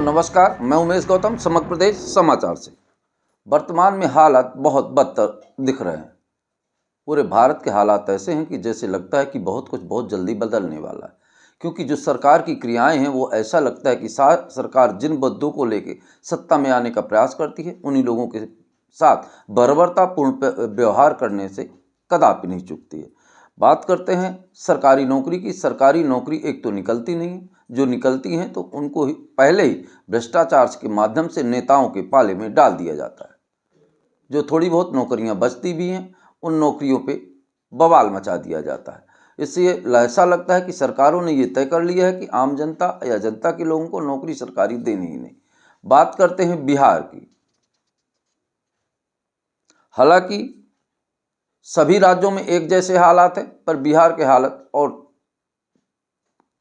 दोस्तों नमस्कार, मैं उमेश गौतम समग्र प्रदेश समाचार से। वर्तमान में हालात बहुत बदतर दिख रहे हैं। पूरे भारत के हालात ऐसे हैं कि जैसे लगता है कि बहुत कुछ बहुत जल्दी बदलने वाला है, क्योंकि जो सरकार की क्रियाएं हैं वो ऐसा लगता है कि सरकार जिन मुद्दों को लेकर सत्ता में आने का प्रयास करती है उन्हीं लोगों के साथ बर्बरतापूर्ण व्यवहार करने से कदापि नहीं चूकती है। बात करते हैं सरकारी नौकरी की। सरकारी नौकरी एक तो निकलती नहीं है, जो निकलती हैं तो उनको पहले ही भ्रष्टाचार के माध्यम से नेताओं के पाले में डाल दिया जाता है। जो थोड़ी बहुत नौकरियां बचती भी हैं उन नौकरियों पे बवाल मचा दिया जाता है। इससे ऐसा लगता है कि सरकारों ने ये तय कर लिया है कि आम जनता या जनता के लोगों को नौकरी सरकारी देनी ही नहीं। बात करते हैं बिहार की। हालांकि सभी राज्यों में एक जैसे हालात हैं, पर बिहार के हालत और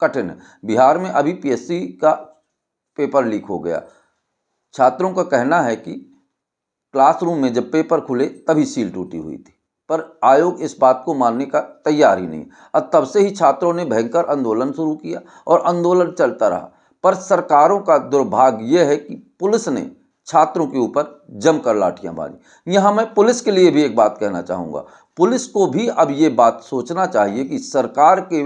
कठिन है। बिहार में अभी पीएससी का पेपर लीक हो गया। छात्रों का कहना है कि क्लासरूम में जब पेपर खुले तभी सील टूटी हुई थी, पर आयोग इस बात को मानने का तैयार ही नहीं। और तब से ही छात्रों ने भयंकर आंदोलन शुरू किया और आंदोलन चलता रहा। पर सरकारों का दुर्भाग्य यह है कि पुलिस ने छात्रों के ऊपर जमकर लाठियां मारी। यहाँ मैं पुलिस के लिए भी एक बात कहना चाहूँगा। पुलिस को भी अब ये बात सोचना चाहिए कि सरकार के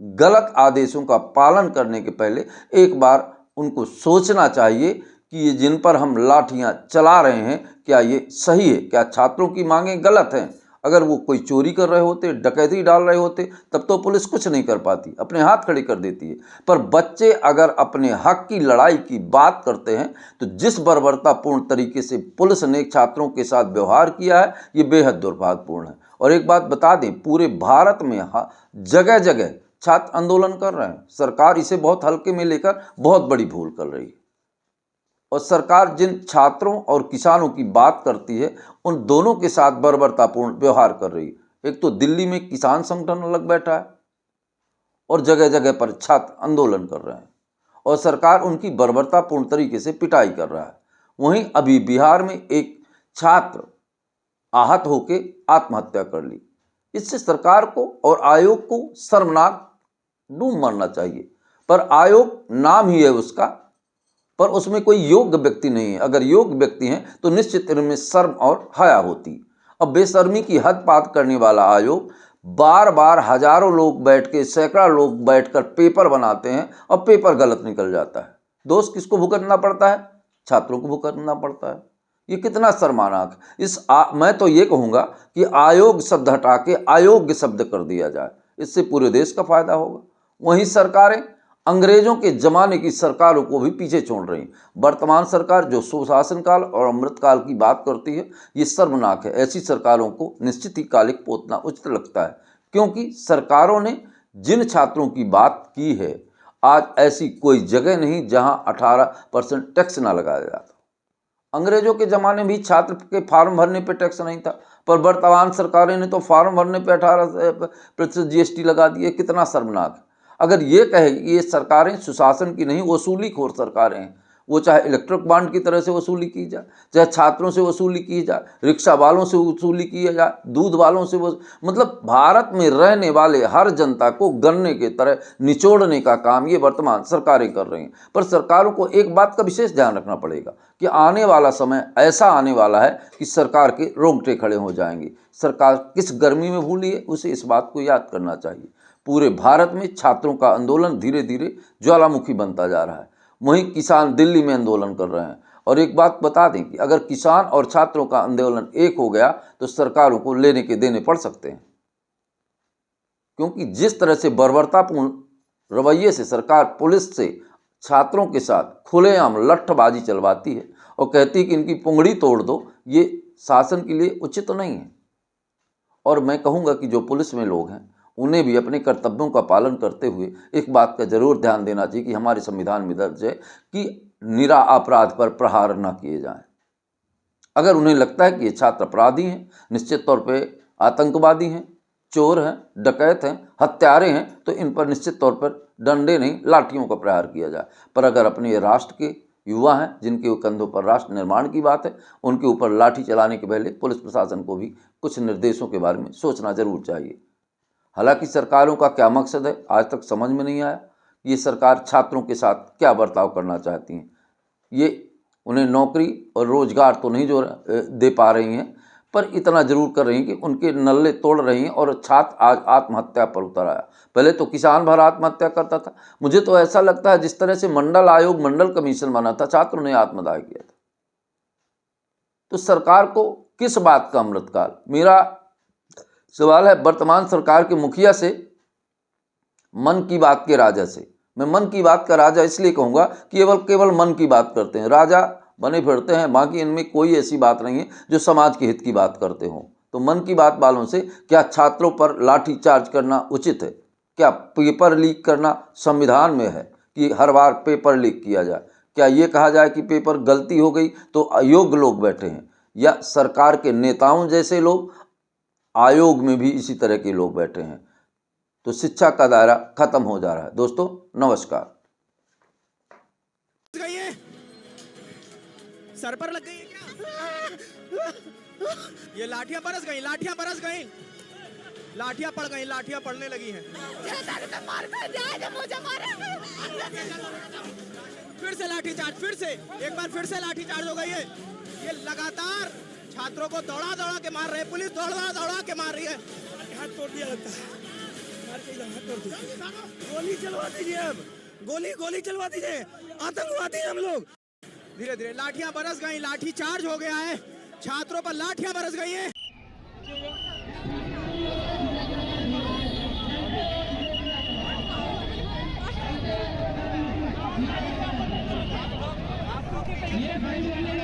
गलत आदेशों का पालन करने के पहले एक बार उनको सोचना चाहिए कि ये जिन पर हम लाठियां चला रहे हैं क्या ये सही है, क्या छात्रों की मांगें गलत हैं। अगर वो कोई चोरी कर रहे होते, डकैती डाल रहे होते, तब तो पुलिस कुछ नहीं कर पाती, अपने हाथ खड़े कर देती है। पर बच्चे अगर अपने हक की लड़ाई की बात करते हैं तो जिस बर्बरतापूर्ण तरीके से पुलिस ने छात्रों के साथ व्यवहार किया है ये बेहद दुर्भाग्यपूर्ण है। और एक बात बता दें, पूरे भारत में जगह जगह छात्र आंदोलन कर रहे हैं। सरकार इसे बहुत हल्के में लेकर बहुत बड़ी भूल कर रही है। और सरकार जिन छात्रों और किसानों की बात करती है उन दोनों के साथ बर्बरतापूर्ण व्यवहार कर रही है। एक तो दिल्ली में किसान संगठन अलग बैठा है और जगह जगह पर छात्र आंदोलन कर रहे हैं और सरकार उनकी बर्बरतापूर्ण तरीके से पिटाई कर रहा है। वहीं अभी बिहार में एक छात्र आहत होकर आत्महत्या कर ली। इससे सरकार को और आयोग को शर्मनाक डूब मरना चाहिए। पर आयोग नाम ही है उसका, पर उसमें कोई योग्य व्यक्ति नहीं है। अगर योग्य व्यक्ति हैं तो निश्चित इनमें शर्म और हया होती। अब बेशर्मी की हद पार करने वाला आयोग बार बार हजारों लोग बैठ के, सैकड़ा लोग बैठकर पेपर बनाते हैं और पेपर गलत निकल जाता है। दोष किसको भुगतना पड़ता है? छात्रों को भुगतना पड़ता है। ये कितना शर्मनाक है। मैं तो ये कहूँगा कि आयोग शब्द हटा के अयोग्य शब्द कर दिया जाए, इससे पूरे देश का फायदा होगा। वहीं सरकारें अंग्रेजों के जमाने की सरकारों को भी पीछे छोड़ रही। वर्तमान सरकार जो सुशासन काल और अमृतकाल की बात करती है ये शर्मनाक है। ऐसी सरकारों को निश्चित ही कालिक पोतना उचित लगता है, क्योंकि सरकारों ने जिन छात्रों की बात की है आज ऐसी कोई जगह नहीं जहां 18% टैक्स ना लगाया जाता। अंग्रेजों के ज़माने में भी छात्र के फार्म भरने पे टैक्स नहीं था, पर वर्तमान सरकारें ने तो फार्म भरने पे 18% जीएसटी लगा दिए। कितना शर्मनाक है। अगर ये कहे कि ये सरकारें सुशासन की नहीं वसूलीखोर सरकारें हैं, वो चाहे इलेक्ट्रिक बॉन्ड की तरह से वसूली की जाए, चाहे छात्रों से वसूली की जाए, रिक्शा वालों से वसूली की जाए, दूध वालों से मतलब भारत में रहने वाले हर जनता को गन्ने की तरह निचोड़ने का काम ये वर्तमान सरकारें कर रही हैं। पर सरकारों को एक बात का विशेष ध्यान रखना पड़ेगा कि आने वाला समय ऐसा आने वाला है कि सरकार के रोंगटे खड़े हो जाएंगे। सरकार किस गर्मी में भूली है उसे इस बात को याद करना चाहिए। पूरे भारत में छात्रों का आंदोलन धीरे धीरे ज्वालामुखी बनता जा रहा है। वहीं किसान दिल्ली में आंदोलन कर रहे हैं। और एक बात बता दें कि अगर किसान और छात्रों का आंदोलन एक हो गया तो सरकारों को लेने के देने पड़ सकते हैं, क्योंकि जिस तरह से बर्बरतापूर्ण रवैये से सरकार पुलिस से छात्रों के साथ खुलेआम लट्ठबाजी चलवाती है और कहती है कि इनकी पुंगड़ी तोड़ दो, ये शासन के लिए उचित तो नहीं है। और मैं कहूँगा कि जो पुलिस में लोग हैं उन्हें भी अपने कर्तव्यों का पालन करते हुए एक बात का जरूर ध्यान देना चाहिए कि हमारे संविधान में दर्ज है कि निरा अपराध पर प्रहार न किए जाएं। अगर उन्हें लगता है कि ये छात्र अपराधी हैं, निश्चित तौर पे आतंकवादी हैं, चोर हैं, डकैत हैं, हत्यारे हैं, तो इन पर निश्चित तौर पर डंडे नहीं लाठियों का प्रहार किया जाए। पर अगर अपने राष्ट्र के युवा हैं जिनके कंधों पर राष्ट्र निर्माण की बात है, उनके ऊपर लाठी चलाने के पहले पुलिस प्रशासन को भी कुछ निर्देशों के बारे में सोचना जरूर चाहिए। हालांकि सरकारों का क्या मकसद है आज तक समझ में नहीं आया, ये सरकार छात्रों के साथ क्या बर्ताव करना चाहती हैं। ये उन्हें नौकरी और रोजगार तो नहीं जो दे पा रही हैं, पर इतना जरूर कर रही हैं कि उनके नल्ले तोड़ रही हैं और छात्र आज आत्महत्या पर उतर आया। पहले तो किसान भर आत्महत्या करता था। मुझे तो ऐसा लगता है जिस तरह से मंडल आयोग, मंडल कमीशन बना था, छात्रों ने आत्मदाह किया था। तो सरकार को किस बात का अमृतकाल? मेरा सवाल है वर्तमान सरकार के मुखिया से, मन की बात के राजा से। मैं मन की बात का राजा इसलिए कहूँगा कि केवल मन की बात करते हैं, राजा बने फिरते हैं, बाकी इनमें कोई ऐसी बात नहीं है जो समाज के हित की बात करते हों। तो मन की बात वालों से, क्या छात्रों पर लाठीचार्ज करना उचित है? क्या पेपर लीक करना संविधान में है कि हर बार पेपर लीक किया जाए? क्या ये कहा जाए कि पेपर गलती हो गई तो अयोग्य लोग बैठे हैं, या सरकार के नेताओं जैसे लोग आयोग में भी इसी तरह के लोग बैठे हैं? तो शिक्षा का दायरा खत्म हो जा रहा है। दोस्तों नमस्कार। सर पर लग गई है क्या? ये लाठियां बरस गई, लाठियां बरस गई, लाठियां पड़ गई, लाठियां पड़ने लगी हैं। फिर से लाठी चार्ज, फिर से एक बार फिर से लाठी चार्ज हो गई है। ये लगातार छात्रों को दौड़ा दौड़ा के मार रहे हैं, पुलिस दौड़ा दौड़ा के मार रही है। हाथ तोड़ दिया लगता है, हाथ तोड़ दिया। गोली चलवा दीजिए, अब गोली चलवा दीजिए, आतंकवादी हम लोग। धीरे धीरे लाठियां बरस गई, लाठी चार्ज हो गया है, छात्रों पर लाठियां बरस गई हैं। ये